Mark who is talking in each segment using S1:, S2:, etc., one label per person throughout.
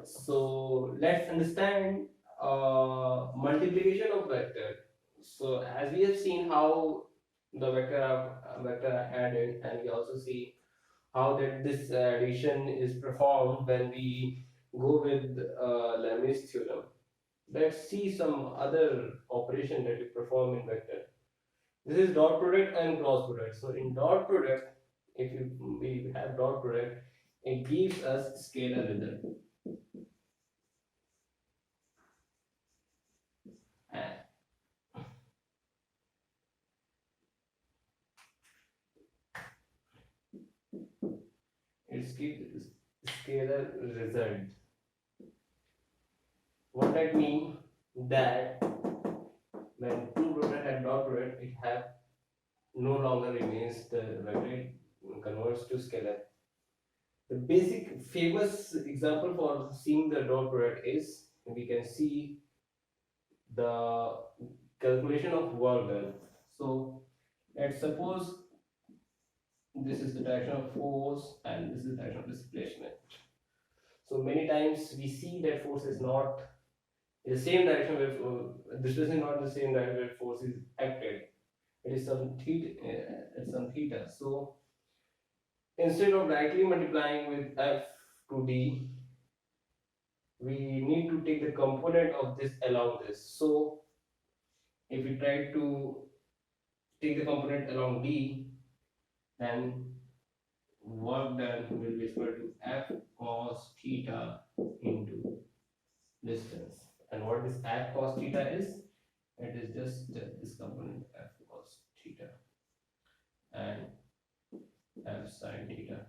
S1: So let's understand multiplication of vector. So as we have seen how the vector are added, and we also see how that this addition is performed when we go with Lami's theorem. Let's see some other operation that we perform in vector. This is dot product and cross product. So in dot product, if we have dot product, it gives us scalar result. And it gives scalar result. What that means that when two product and dot product, it have no longer remains the vector, it converts to scalar. The basic famous example for seeing the dot product is we can see the calculation of work done. So let's suppose this is the direction of force and this is the direction of displacement. So many times we see that force is not in the same direction where displacement is not in the same direction where force is acted. It is some theta. So instead of directly multiplying with f to d, we need to take the component of this along this. So if we try to take the component along d, then work done will be equal to f cos theta into distance. And what this f cos theta is? It is just this component f cos theta and f sin theta.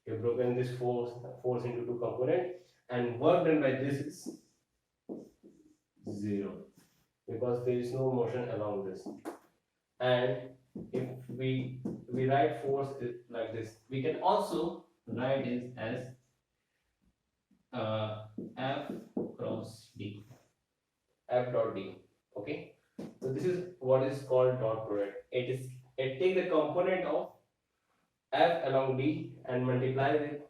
S1: We have broken this force into two components, and work done by this is 0 because there is no motion along this. And if we write force like this, we can also write it as f cross d, f dot d. Okay, so this is what is called dot product. It take the component of f along d and multiply with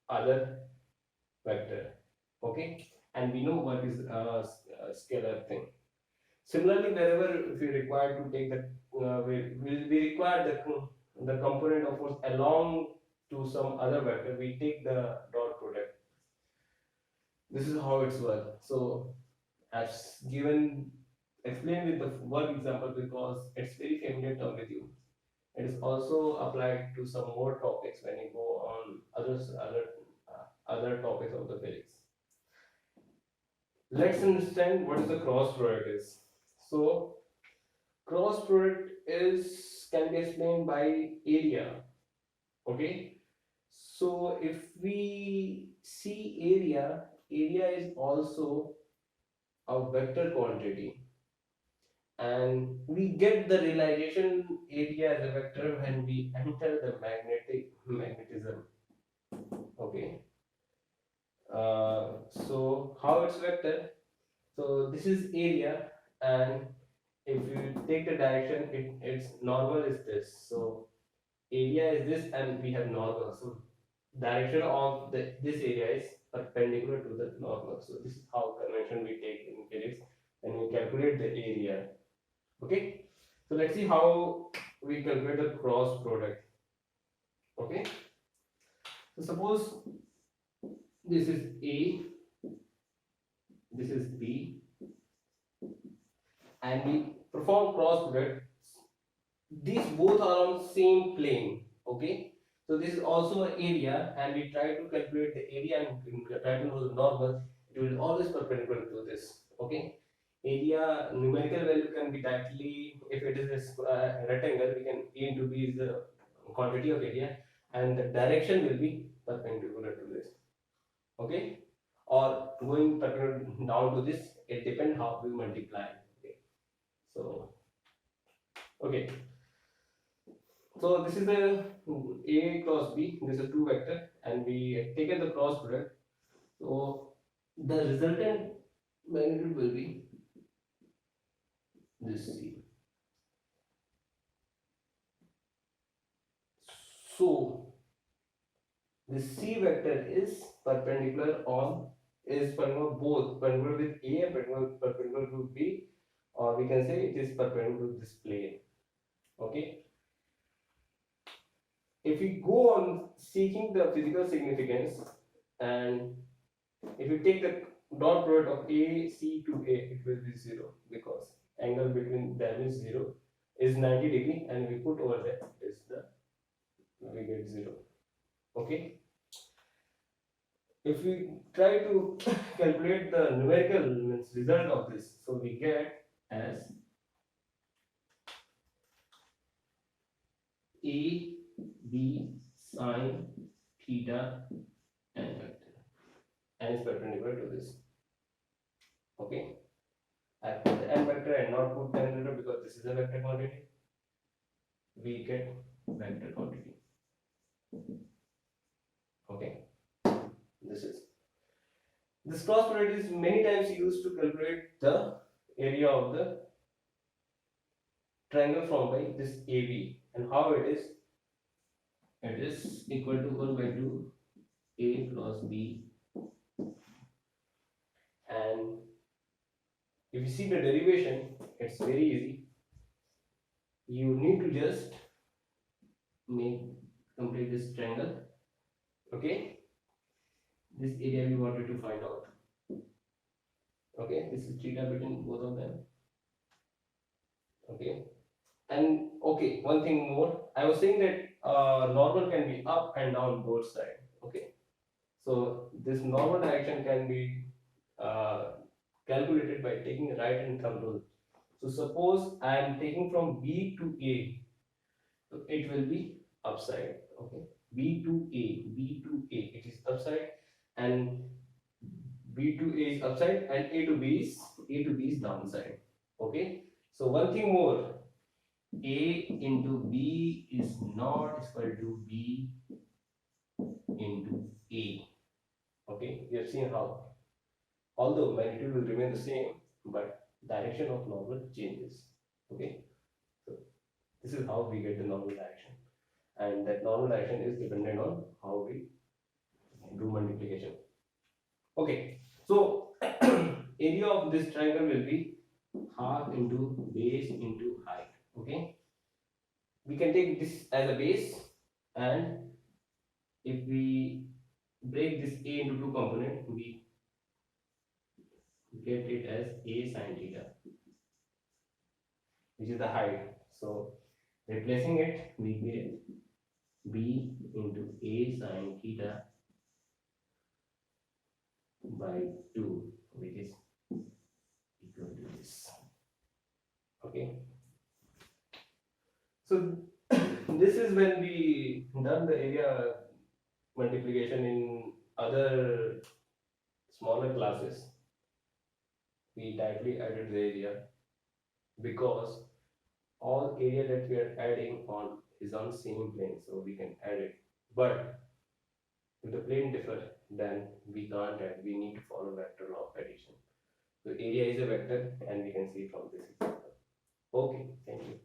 S1: other vector. Okay, and we know what is a scalar thing. Similarly, wherever if we require to take the we require the component of force along to some other vector, we take the dot product. This is how it's work. So as given explain with the work example because it's very familiar term with you. It is also applied to some more topics when you go on other topics of the physics. Let's understand what is the cross product is. So cross product is can be explained by area. Okay, so if we see area is also a vector quantity, and we get the realization area as a vector when we enter the magnetism. Okay, so how it's vector? So this is area, and if you take the direction, its normal is this. So area is this, and we have normal. So direction of this area is perpendicular to the normal. So this is how convention we take in physics and we calculate the area. Okay, so let's see how we calculate the cross product. Okay, so suppose this is A, this is B, and we perform cross product. These both are on same plane. Okay, so this is also an area, and we try to calculate the area and try to know the normal. It will always perpendicular to this. Okay, area numerical value can be directly, if it is a rectangle, we can A into B is the quantity of area, and the direction will be perpendicular to this. Okay, or going perpendicular down to this, it depends how we multiply. Okay, so okay, so this is the A cross B. This is two vector, and we have taken the cross product. So the resultant magnitude will be this C. So this C vector is perpendicular on is perpendicular both perpendicular with A and perpendicular to B, or we can say it is perpendicular to this plane. Okay. If we go on seeking the physical significance, and if you take the dot product of AC to A, it will be 0 because angle between them is 0 is 90 degree, and we put over there is the we get 0. Okay. If we try to calculate the numerical means result of this, so we get as A B sine theta n vector, and is perpendicular to this. Okay. I put the n vector and not put tan vector because this is a vector quantity. We get vector quantity. Okay. This cross product is many times used to calculate the area of the triangle formed by this AB, and how it is. It is equal to 1 by 2 A plus B, and if you see the derivation, it's very easy. You need to just complete this triangle. Okay, this area we wanted to find out. Okay, this is theta between both of them. Okay, and okay, one thing more. I was saying that normal can be up and down both sides. Okay, so this normal direction can be calculated by taking right hand thumb rule. So suppose I am taking from B to A, so it will be upside. Okay, B to A, B to A, it is upside, and B to A is upside, and A to B is downside. Okay, so one thing more, A into B is not equal to B into A. Okay, we have seen how, although magnitude will remain the same, but direction of normal changes. Okay, so this is how we get the normal direction, and that normal direction is dependent on how we do multiplication. Okay, so area of this triangle will be half into base into height. Okay, we can take this as a base, and if we break this A into two components, we get it as A sine theta, which is the height. So replacing it, we get B into A sine theta by 2, which is equal to this. Okay. So this is when we done the area multiplication in other smaller classes. We directly added the area because all area that we are adding on is on same plane, so we can add it. But if the plane differ, then we can't add. We need to follow vector law of addition. So area is a vector, and we can see from this example. Okay, thank you.